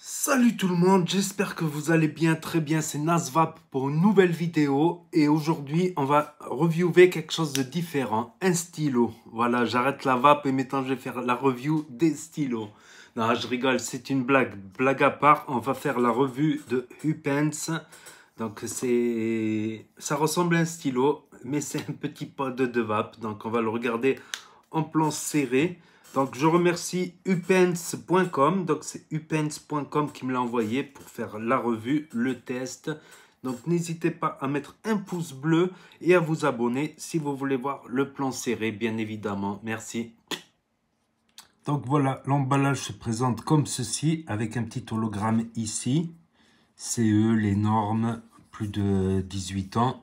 Salut tout le monde, j'espère que vous allez bien, très bien, c'est Nasvap pour une nouvelle vidéo et aujourd'hui on va reviewer quelque chose de différent, un stylo. Voilà, j'arrête la vape et maintenant je vais faire la review des stylos. Non, je rigole, c'est une blague à part, on va faire la revue de Hupens. Donc ça ressemble à un stylo, mais c'est un petit pod de vape, donc on va le regarder en plan serré. Donc je remercie upens.com, donc c'est upens.com qui me l'a envoyé pour faire la revue, le test. Donc n'hésitez pas à mettre un pouce bleu et à vous abonner si vous voulez voir le plan serré, bien évidemment. Merci. Donc voilà, l'emballage se présente comme ceci, avec un petit hologramme ici. CE, les normes, plus de 18 ans.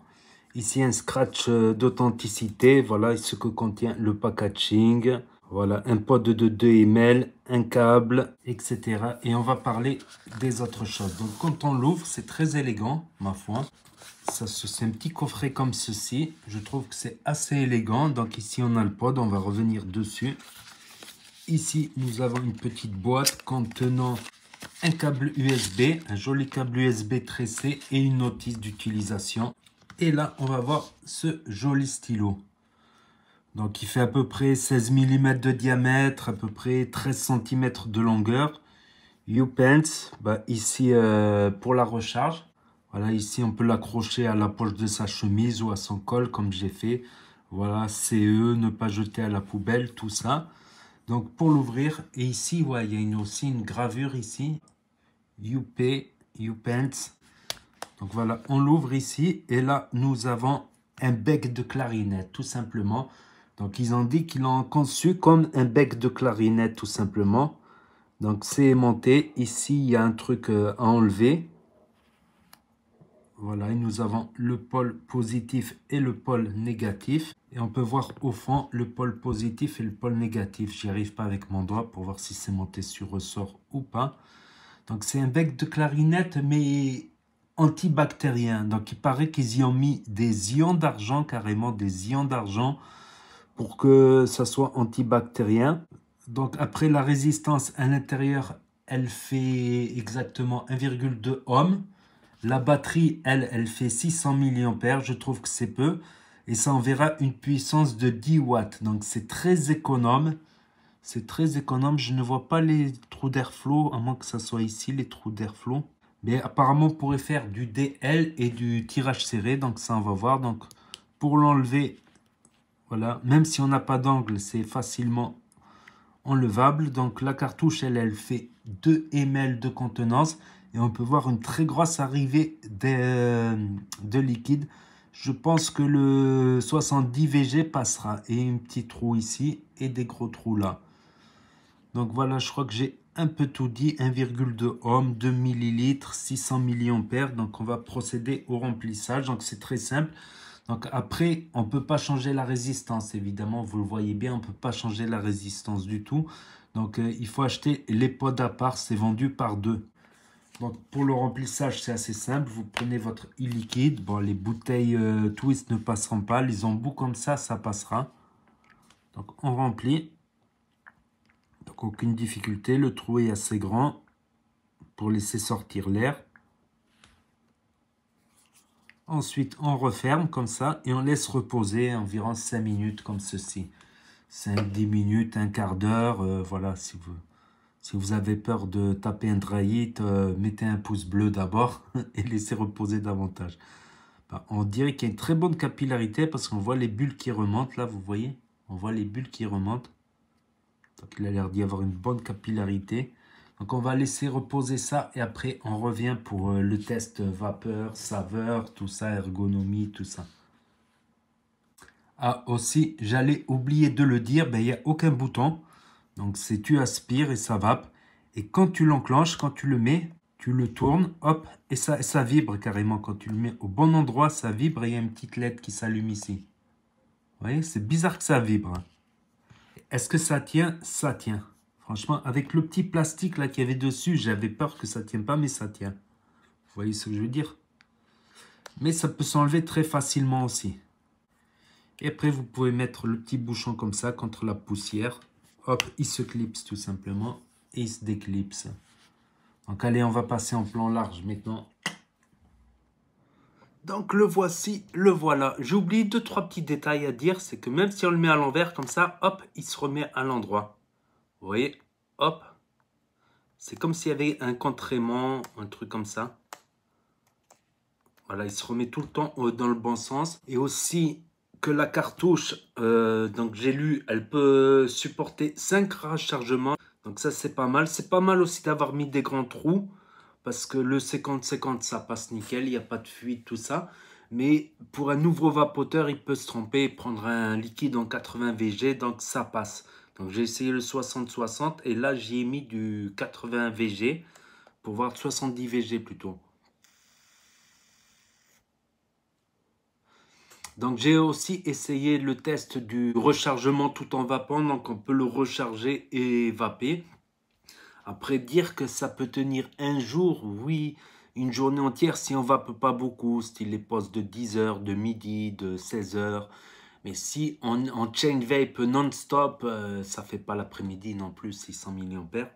Ici un scratch d'authenticité, voilà ce que contient le packaging. Voilà, un pod de 2 ml, un câble, etc. Et on va parler des autres choses. Donc quand on l'ouvre, c'est très élégant, ma foi. C'est un petit coffret comme ceci. Je trouve que c'est assez élégant. Donc ici on a le pod, on va revenir dessus. Ici nous avons une petite boîte contenant un câble USB, un joli câble USB tressé et une notice d'utilisation. Et là on va voir ce joli stylo. Donc il fait à peu près 16 mm de diamètre, à peu près 13 cm de longueur. Upens, ici pour la recharge. Voilà, ici on peut l'accrocher à la poche de sa chemise ou à son col comme j'ai fait. Voilà, CE, ne pas jeter à la poubelle, tout ça. Donc pour l'ouvrir, et ici, ouais, il y a aussi une gravure ici. Upens. Donc voilà, on l'ouvre ici et là nous avons un bec de clarinette, tout simplement. Donc ils ont dit qu'ils l'ont conçu comme un bec de clarinette, tout simplement. Donc c'est aimanté. Ici il y a un truc à enlever. Voilà, et nous avons le pôle positif et le pôle négatif. Et on peut voir au fond le pôle positif et le pôle négatif. J'y arrive pas avec mon doigt pour voir si c'est monté sur ressort ou pas. Donc c'est un bec de clarinette mais antibactérien. Donc il paraît qu'ils y ont mis des ions d'argent, carrément des ions d'argent, pour que ça soit antibactérien. Donc après la résistance à l'intérieur, elle fait exactement 1,2 ohm. La batterie, elle fait 600 mAh. Je trouve que c'est peu. Et ça enverra une puissance de 10 watts. Donc c'est très économe. C'est très économe. Je ne vois pas les trous d'airflow, à moins que ça soit ici, les trous d'airflow. Mais apparemment, on pourrait faire du DL et du tirage serré. Donc ça, on va voir. Donc pour l'enlever, voilà, même si on n'a pas d'angle, c'est facilement enlevable. Donc la cartouche, elle fait 2 ml de contenance. Et on peut voir une très grosse arrivée de liquide. Je pense que le 70 VG passera. Et un petit trou ici et des gros trous là. Donc voilà, je crois que j'ai un peu tout dit. 1,2 ohm, 2 ml, 600 mAh. Donc on va procéder au remplissage. Donc c'est très simple. Donc après, on ne peut pas changer la résistance. Évidemment, vous le voyez bien, on ne peut pas changer la résistance du tout. Donc il faut acheter les pods à part. C'est vendu par deux. Donc pour le remplissage, c'est assez simple. Vous prenez votre e-liquide. Bon, les bouteilles Twist ne passeront pas. Les embouts comme ça passera. Donc on remplit. Donc aucune difficulté. Le trou est assez grand pour laisser sortir l'air. Ensuite, on referme comme ça et on laisse reposer environ 5 minutes comme ceci. 5-10 minutes, un quart d'heure. Voilà, si vous avez peur de taper un dry hit, mettez un pouce bleu d'abord et laissez reposer davantage. On dirait qu'il y a une très bonne capillarité parce qu'on voit les bulles qui remontent là, vous voyez? On voit les bulles qui remontent. Donc il a l'air d'y avoir une bonne capillarité. Donc on va laisser reposer ça et après on revient pour le test vapeur, saveur, tout ça, ergonomie, tout ça. Ah aussi, j'allais oublier de le dire, il n'y a aucun bouton. Donc c'est tu aspires et ça vape. Et quand tu l'enclenches, quand tu le mets, tu le tournes, hop, et ça vibre carrément. Quand tu le mets au bon endroit, ça vibre et il y a une petite LED qui s'allume ici. Vous voyez, c'est bizarre que ça vibre. Est-ce que ça tient? Ça tient. Franchement, avec le petit plastique là qu'il y avait dessus, j'avais peur que ça ne tienne pas, mais ça tient. Vous voyez ce que je veux dire? Mais ça peut s'enlever très facilement aussi. Et après, vous pouvez mettre le petit bouchon comme ça contre la poussière. Hop, il se clipse tout simplement et il se déclipse. Donc allez, on va passer en plan large maintenant. Donc le voici, le voilà. J'ai oublié 2-3 petits détails à dire. C'est que même si on le met à l'envers comme ça, hop, il se remet à l'endroit. Vous voyez, hop. C'est comme s'il y avait un contreaimant, un truc comme ça. Voilà, il se remet tout le temps dans le bon sens. Et aussi que la cartouche, donc j'ai lu, elle peut supporter 5 rechargements. Donc ça, c'est pas mal. C'est pas mal aussi d'avoir mis des grands trous. Parce que le 50-50, ça passe nickel. Il n'y a pas de fuite, tout ça. Mais pour un nouveau vapoteur, il peut se tromper et prendre un liquide en 80 VG. Donc ça passe. Donc j'ai essayé le 60-60. Et là, j'y ai mis du 80 VG. Pour voir 70 VG plutôt. Donc j'ai aussi essayé le test du rechargement tout en vapant. Donc on peut le recharger et vaper. Après dire que ça peut tenir un jour, oui, une journée entière si on vape pas beaucoup, style les postes de 10 heures, de midi, de 16 heures. Mais si on chain vape non-stop, ça fait pas l'après-midi non plus, 600 mAh.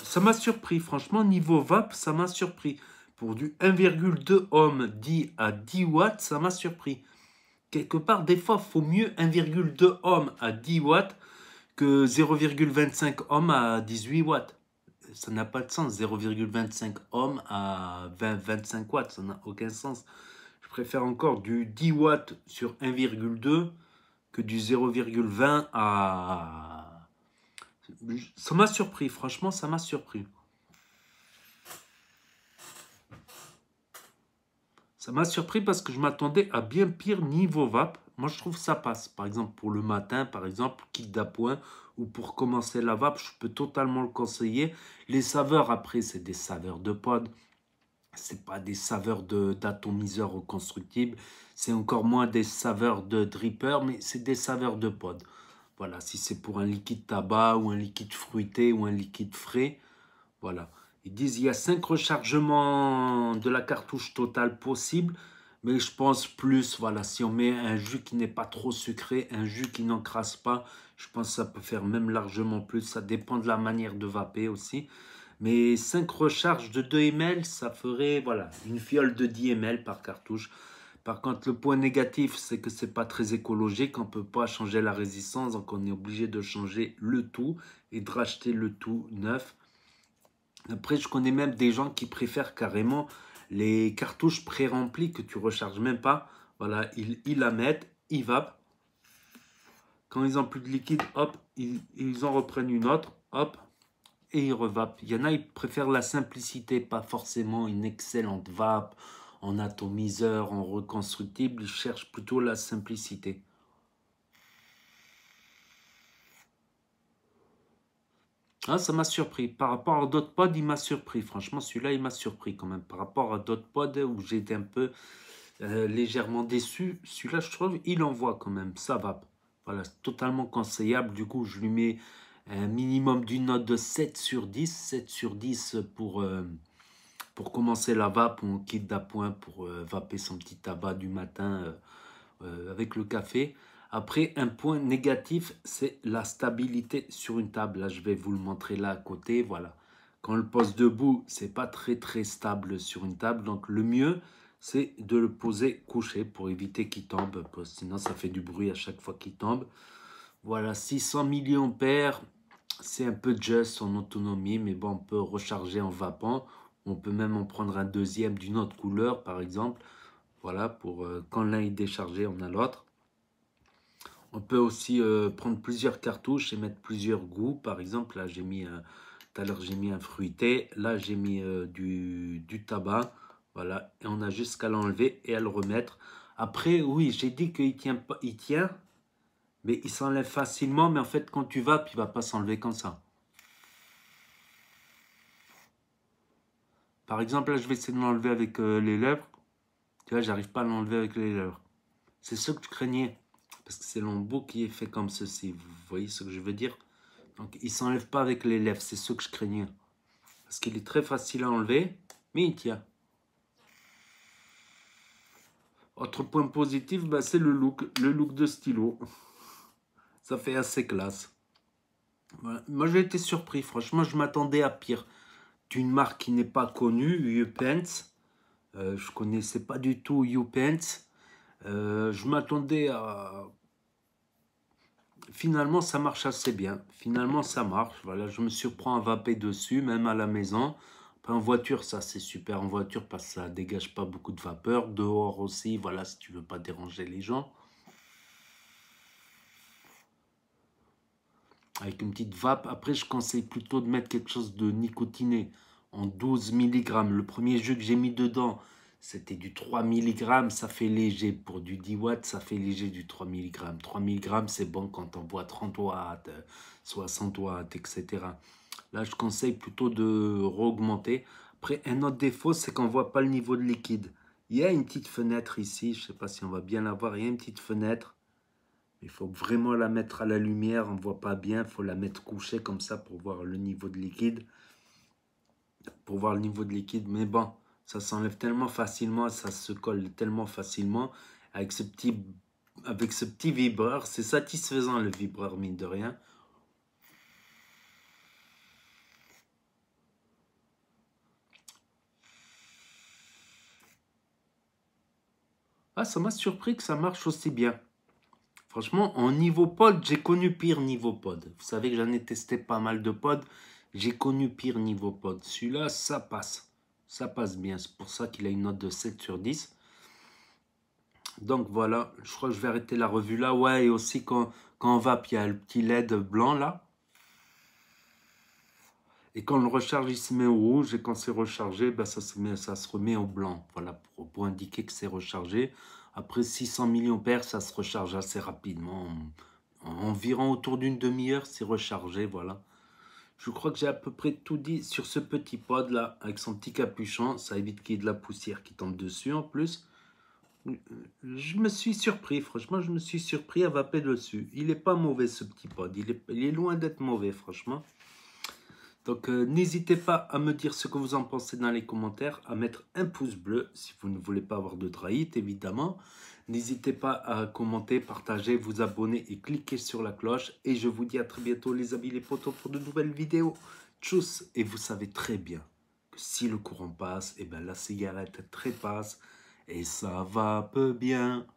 Ça m'a surpris, franchement, niveau vape, ça m'a surpris. Pour du 1,2 ohm dit à 10 watts, ça m'a surpris. Quelque part, des fois, il faut mieux 1,2 ohm à 10 watts que 0,25 ohm à 18 watts. Ça n'a pas de sens, 0,25 ohm à 25 watts, ça n'a aucun sens. Je préfère encore du 10 watts sur 1,2 que du 0,20 à... Ça m'a surpris, franchement, ça m'a surpris. Ça m'a surpris parce que je m'attendais à bien pire niveau vape. Moi, je trouve que ça passe. Par exemple, pour le matin, par exemple, kit d'appoint, ou pour commencer la vape, je peux totalement le conseiller. Les saveurs, après, c'est des saveurs de pod. C'est pas des saveurs d'atomiseur reconstructibles. C'est encore moins des saveurs de dripper, mais c'est des saveurs de pod. Voilà, si c'est pour un liquide tabac, ou un liquide fruité, ou un liquide frais, voilà. Ils disent il y a 5 rechargements de la cartouche totale possible. Mais je pense plus, voilà, si on met un jus qui n'est pas trop sucré, un jus qui n'encrasse pas, je pense que ça peut faire même largement plus. Ça dépend de la manière de vaper aussi. Mais 5 recharges de 2 ml, ça ferait, voilà, une fiole de 10 ml par cartouche. Par contre, le point négatif, c'est que c'est pas très écologique. On ne peut pas changer la résistance, donc on est obligé de changer le tout et de racheter le tout neuf. Après, je connais même des gens qui préfèrent carrément les cartouches pré-remplies que tu recharges même pas. Voilà, ils la mettent, ils vapent. Quand ils n'ont plus de liquide, hop, ils en reprennent une autre, hop, et ils revapent. Il y en a, ils préfèrent la simplicité, pas forcément une excellente vape en atomiseur, en reconstructible. Ils cherchent plutôt la simplicité. Ah, ça m'a surpris. Par rapport à d'autres pods, il m'a surpris. Franchement, celui-là, il m'a surpris quand même. Par rapport à d'autres pods où j'ai été un peu légèrement déçu, celui-là, je trouve, il envoie quand même. Ça va. Voilà, c'est totalement conseillable. Du coup, je lui mets un minimum d'une note de 7 sur 10. 7 sur 10 pour commencer la vape ou un kit d'appoint pour vaper son petit tabac du matin avec le café. Après, un point négatif, c'est la stabilité sur une table. Là, je vais vous le montrer là à côté. Voilà. Quand on le pose debout, c'est pas très stable sur une table. Donc, le mieux, c'est de le poser couché pour éviter qu'il tombe. Sinon, ça fait du bruit à chaque fois qu'il tombe. Voilà, 600 mAh. C'est un peu juste en autonomie, mais bon, on peut recharger en vapant. On peut même en prendre un deuxième d'une autre couleur, par exemple. Voilà, pour quand l'un est déchargé, on a l'autre. On peut aussi prendre plusieurs cartouches et mettre plusieurs goûts. Par exemple, là, j'ai mis, tout à l'heure, j'ai mis un fruité. Là, j'ai mis du tabac. Voilà, et on a juste qu'à l'enlever et à le remettre. Après, oui, j'ai dit qu'il tient, il tient, mais il s'enlève facilement. Mais en fait, quand tu vapes, il ne va pas s'enlever comme ça. Par exemple, là, je vais essayer de l'enlever avec les lèvres. Tu vois, j'arrive pas à l'enlever avec les lèvres. C'est ce que je craignais. Parce que c'est l'embout qui est fait comme ceci. Vous voyez ce que je veux dire? Donc, il ne s'enlève pas avec les lèvres. C'est ce que je craignais. Parce qu'il est très facile à enlever, mais il tient. Autre point positif, bah, c'est le look de stylo. Ça fait assez classe. Voilà. Moi, j'ai été surpris. Franchement, je m'attendais à pire. D'une marque qui n'est pas connue, YouPens. Je connaissais pas du tout YouPens. Je m'attendais à... Finalement, ça marche assez bien. Finalement, ça marche. Voilà, je me surprends à vaper dessus, même à la maison. Après, en voiture, ça, c'est super en voiture parce que ça dégage pas beaucoup de vapeur. Dehors aussi, voilà, si tu veux pas déranger les gens. Avec une petite vape. Après, je conseille plutôt de mettre quelque chose de nicotiné en 12 mg. Le premier jeu que j'ai mis dedans, c'était du 3 mg. Ça fait léger. Pour du 10 watts, ça fait léger du 3 mg. 3 mg, c'est bon quand on voit 30 watts, 60 watts, etc. Là, je conseille plutôt de re-augmenter. Après, un autre défaut, c'est qu'on ne voit pas le niveau de liquide. Il y a une petite fenêtre ici. Je ne sais pas si on va bien la voir. Il y a une petite fenêtre. Il faut vraiment la mettre à la lumière, on ne voit pas bien, il faut la mettre couchée comme ça pour voir le niveau de liquide. Pour voir le niveau de liquide, mais bon, ça s'enlève tellement facilement, ça se colle tellement facilement. Avec ce petit vibreur, c'est satisfaisant le vibreur, mine de rien. Ah, ça m'a surpris que ça marche aussi bien. Franchement, en niveau pod, j'ai connu pire niveau pod. Vous savez que j'en ai testé pas mal de pods. J'ai connu pire niveau pod. Celui-là, ça passe. Ça passe bien. C'est pour ça qu'il a une note de 7 sur 10. Donc voilà, je crois que je vais arrêter la revue là. Ouais, et aussi quand on vape, il y a le petit LED blanc là. Et quand on le recharge, il se met au rouge. Et quand c'est rechargé, ben, ça se remet au blanc. Voilà, pour indiquer que c'est rechargé. Après 600 milliampères, ça se recharge assez rapidement. Environ autour d'une demi-heure, c'est rechargé, voilà. Je crois que j'ai à peu près tout dit sur ce petit pod là, avec son petit capuchon. Ça évite qu'il y ait de la poussière qui tombe dessus en plus. Je me suis surpris, franchement, je me suis surpris à vaper dessus. Il n'est pas mauvais ce petit pod, il est loin d'être mauvais, franchement. Donc n'hésitez pas à me dire ce que vous en pensez dans les commentaires, à mettre un pouce bleu si vous ne voulez pas avoir de trahit, évidemment. N'hésitez pas à commenter, partager, vous abonner et cliquer sur la cloche. Et je vous dis à très bientôt les amis, les potos, pour de nouvelles vidéos. Tchuss. Et vous savez très bien que si le courant passe, et ben la cigarette trépasse et ça va peu bien.